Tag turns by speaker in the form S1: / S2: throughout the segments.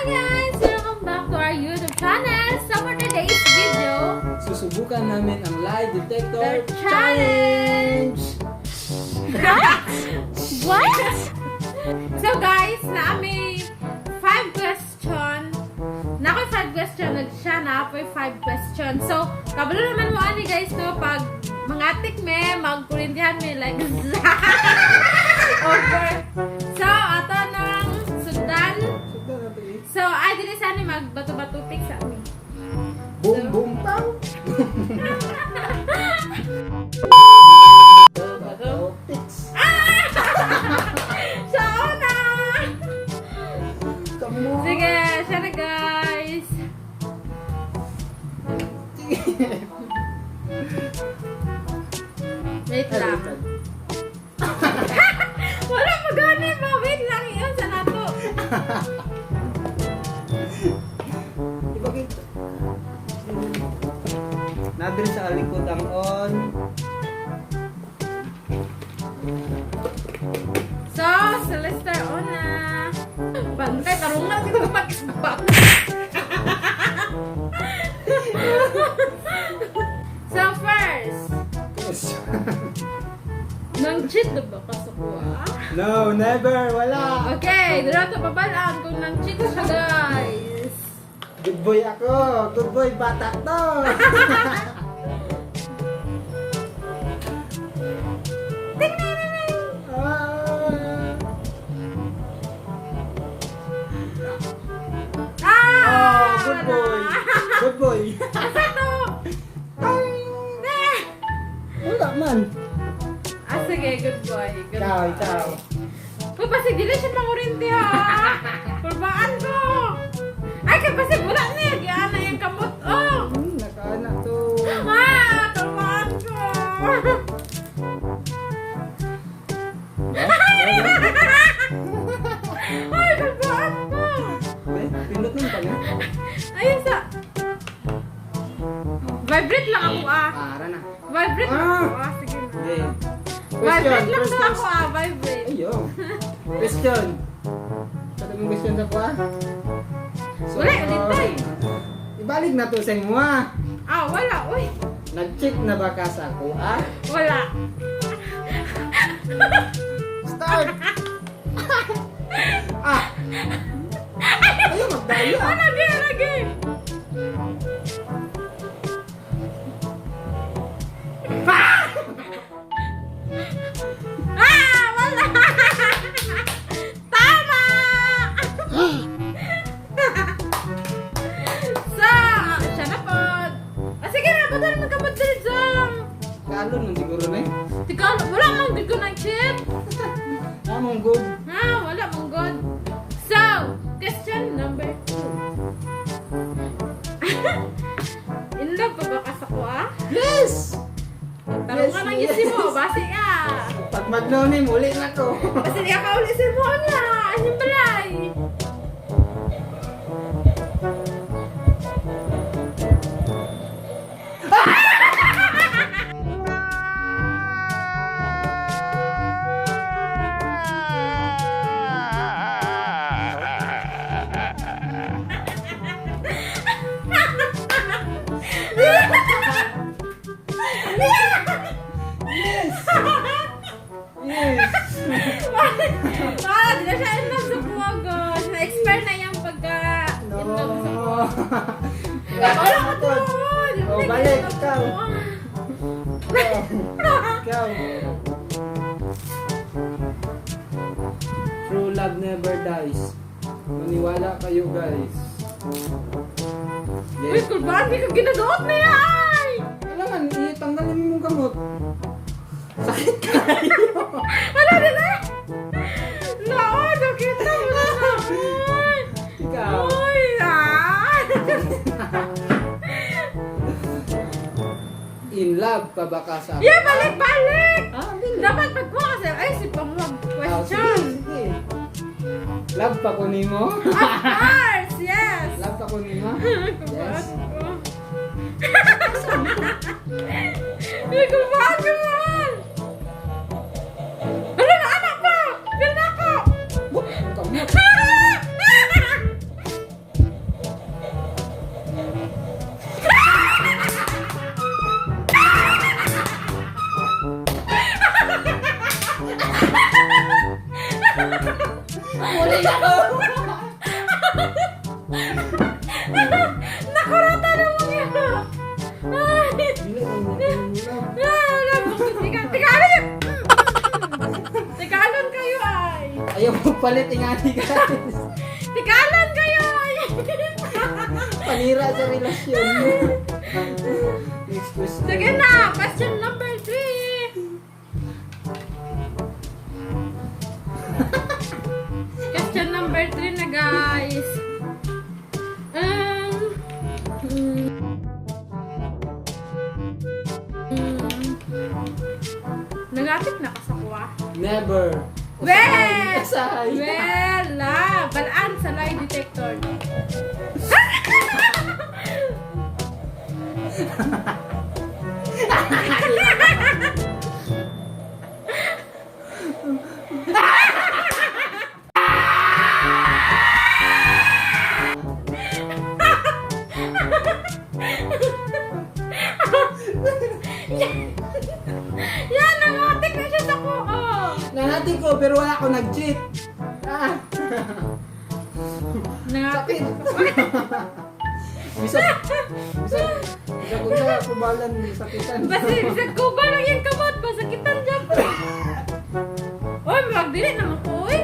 S1: guys! Welcome back to our YouTube channel. So for today's video,
S2: Susubukan namin ang lie detector
S1: the challenge!
S3: What?
S1: So guys, naami 5 question. Na ako 5 question, siya na po 5 question. So, kabalo naman mo ani guys no, pag mangatik me, magkurintihan me like over. So, ato nang sundan. So, ay dili sa ni magbato-bato pick sa amin.
S2: Boom boom pow. Tix.
S1: So, una!
S2: Come on.
S1: Sige, siya na guys. Wait lang. Wala pa ganun ba? Wait lang yun sa nato.
S2: Ibagay. Nadir sa likod ang on.
S1: So, Celester una. Bantay, tarungan kita mag-isbak. So, first. Nang cheat na ba ka sa kuha?
S2: No, never. Wala.
S1: Okay, dito ito pabalaan kung nang cheat siya guys.
S2: Good boy ako. Good boy bata to. Oh, good boy. Good boy.
S1: Asa to?
S2: Wala man.
S1: Ah, sige, good boy. Good
S2: Ikaw,
S1: boy.
S2: ikaw.
S1: Uy, pasig, dili siya mangurinti ha. Purbaan ko. Ay, kapasig, wala niya. Giyaan na yung kamot. Oh.
S2: Nakaanak to.
S1: Ah, purbaan ko. Ay, purbaan ko.
S2: Eh, pindot nun pa nga.
S1: Ayun sa... Vibrate lang ako ah.
S2: Para na.
S1: Vibrate lang
S2: Ah.
S1: ako ah. Sige na.
S2: Okay.
S1: Vibrate lang
S2: Question,
S1: daw ako ah. Vibrate.
S2: Ayo. Question. Kada mong question sa kuha?
S1: Wala, ulit tayo.
S2: Ibalik na to sa imo ah.
S1: Ah, wala. Uy.
S2: Nag-check na ba ka sa kuha?
S1: Wala.
S2: Start! Ah! Ayaw magdaya.
S1: Ah, lagi. Ah, wala. Tama. So, siya na po. Ah, sige na, ba't naman ka mag-diritsam?
S2: Kalon nun siguro na eh.
S1: Tika, wala mong good ko ng chip.
S2: Among good.
S1: Ah, wala mong good. So, question number 2. In love pa ba ka sa kuha?
S2: Yes!
S1: Tarong ka ng isip mo, basi ka.
S2: Pag magnonim, uli na ko.
S1: Basi di ka uli sa mo na. Anong balay?
S2: Yes!
S1: Ah, di na siya in love sa kuha, gosh. Na-expire na yung pagka-in love sa kuha. Wala ka to. Di mo
S2: Oh,
S1: na
S2: balik,
S1: in love sa
S2: ikaw.
S1: kuha.
S2: Ikaw. True love never dies. Maniwala kayo guys.
S1: Uy,
S2: Yes.
S1: kulbaan, di ka ginagaot na yan!
S2: Kailangan, itanggalin mo yung gamot. Sakit kayo.
S1: Wala na na! No, nakita mo na naman!
S2: Ikaw.
S1: Uy, ah!
S2: In love pa ba ka sa
S1: Yeah, balik!
S2: Ah, hindi.
S1: Dapat magkuha kasi, ay, si Pangwag
S2: Ah, sige,
S1: question.
S2: sige. Love pa ko nimo?
S1: Of course, yes!
S2: Love pa ko nimo?
S1: Kulbaan
S2: Yes.
S1: ko. Uy, kulbaan ko naman! Wala na, anak ko! Pil na ako!
S2: Kamot.
S1: Nakurata na mo niya. Ay!
S2: Dili ang mula.
S1: Wala mo Tigalon! Tigalon kayo ay!
S2: Ayaw mo palit ingani guys.
S1: Tigalon kayo ay!
S2: Panira sa relasyon mo. Next question.
S1: Sige na! Question number 3! Question number 3 na guys. Nagapit na kasakuha.
S2: Never.
S1: Well!
S2: Asahay.
S1: Well, balaan sa lie detector. Yan, nangatik na siya sa kuko.
S2: Nanati ko pero wala ako nag-cheat. Ah.
S1: Nangatik.
S2: Bisa ko sa kubalan sakitan.
S1: Basta bisag kuba lang yung kamot. Basakitan dyan. Uy, magdili naman ko, uy.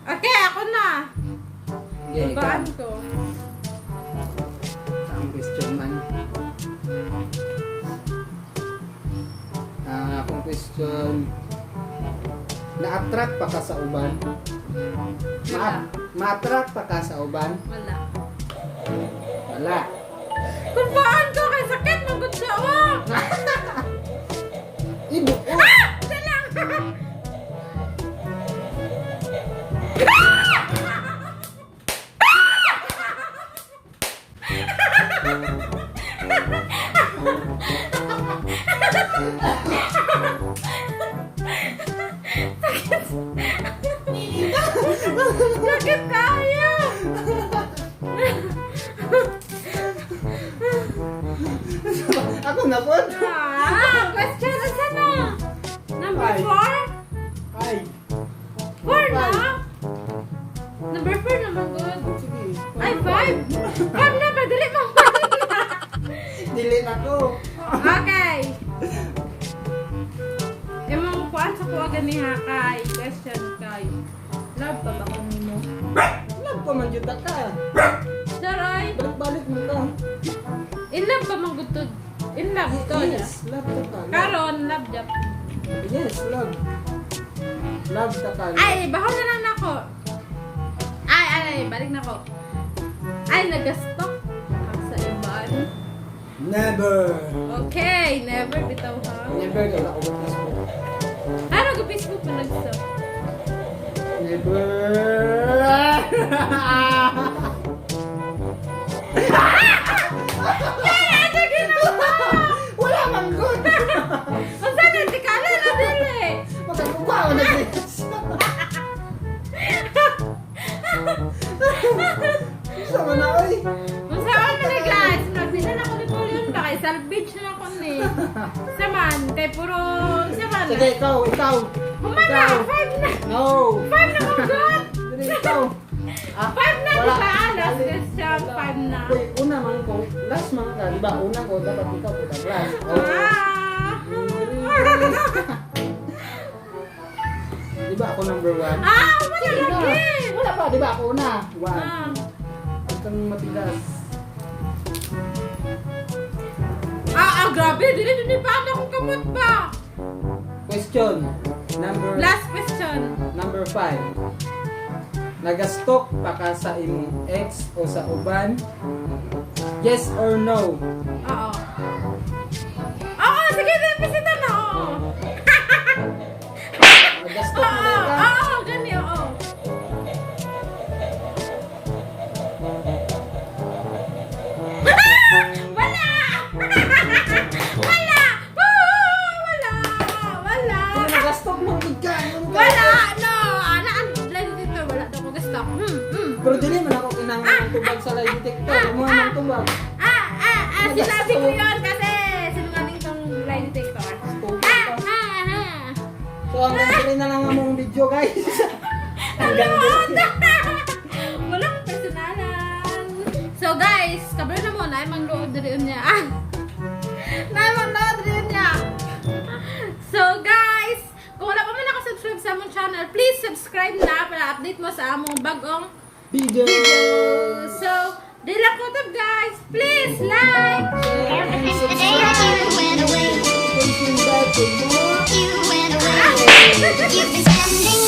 S1: Okay, ako na.
S2: Okay,
S1: Babaan ko.
S2: ang question man. Akong question. Na-attract pa ka sa uban?
S1: Wala.
S2: Ma-attract pa ka sa uban?
S1: Wala.
S2: Wala.
S1: Kung paan ko, kay sakit, magod siya, oh.
S2: Ibo.
S1: Ah! Salang! Sakit tayo!
S2: Ako na po.
S1: Question na sana. Number
S2: Ay.
S1: 4?
S2: Ay.
S1: 4 na? Number 4 naman good.
S2: Sige.
S1: Ay, 5. 5 na, madali mo.
S2: Delete ako.
S1: Okay. Imong kuan sa kuha ganiha kay question kay. Love pa ba ko nimo?
S2: Love pa man juta ka.
S1: Saray,
S2: Balik-balik mo ka.
S1: in love pa man gud to. In love to niya.
S2: Yes, love ta ka.
S1: Karon love jap.
S2: Yes, love. Love ta ka.
S1: Ay, bahaw na lang nako. Ay, balik na ko. Ay, nagastok ako sa iban.
S2: Never.
S1: Okay, never bitaw ha.
S2: Never ka na ako Facebook.
S1: Ano ga Facebook pa nagstop?
S2: Never. Wala man good.
S1: Ang sana, di ka na dili.
S2: Makakuha na this. Sama na oy.
S1: Ang saan na ni guys, nagbilan ako ni Polion ba kay salvage na ako ni. Saman, kay puro saman.
S2: Sige, ikaw.
S1: Humana, 5 na.
S2: No.
S1: 5 na ko god.
S2: Sige, ikaw.
S1: 5 na di ba? Last question, 5 na.
S2: Uy, una man ko. Last man ka, di ba? Una ko, dapat ikaw ko last.
S1: Ah!
S2: Di ba ako number 1?
S1: Ah, wala lagi.
S2: Wala pa, di ba ako una? 1.
S1: Ah.
S2: Huwag kang matigas.
S1: Grabe, dili pa akong kamot pa.
S2: Question.
S1: Last question.
S2: Number 5. Nagastok pa ka sa imong ex o sa uban? Yes or no?
S1: Oo. Oo, sige, bisita na. Oo.
S2: Nagastok mo na ka?
S1: Oo, gani, oo. Wala! Wala! Wala!
S2: Kung nagastok mo, ikaw.
S1: Wala! No! Ang line dito, wala daw ko gusto.
S2: Pero dili man ako kinahanglan ng tubag sa lie detector. Mo ng tubag.
S1: Sinabi ko yun kasi sinungaling tong lie detector.
S2: So hanggang dili na lang among video guys. Hanggang dili.
S1: Walang personalan. naimang load rin niya. Naimang load rin niya. So guys, kung wala pa man nakasubscribe sa among channel, please subscribe na para update mo sa among bagong
S2: Video!
S1: So, dila ko to guys. Please like,
S2: Subscribe! Notification bell for more!
S3: You went away. You've been spending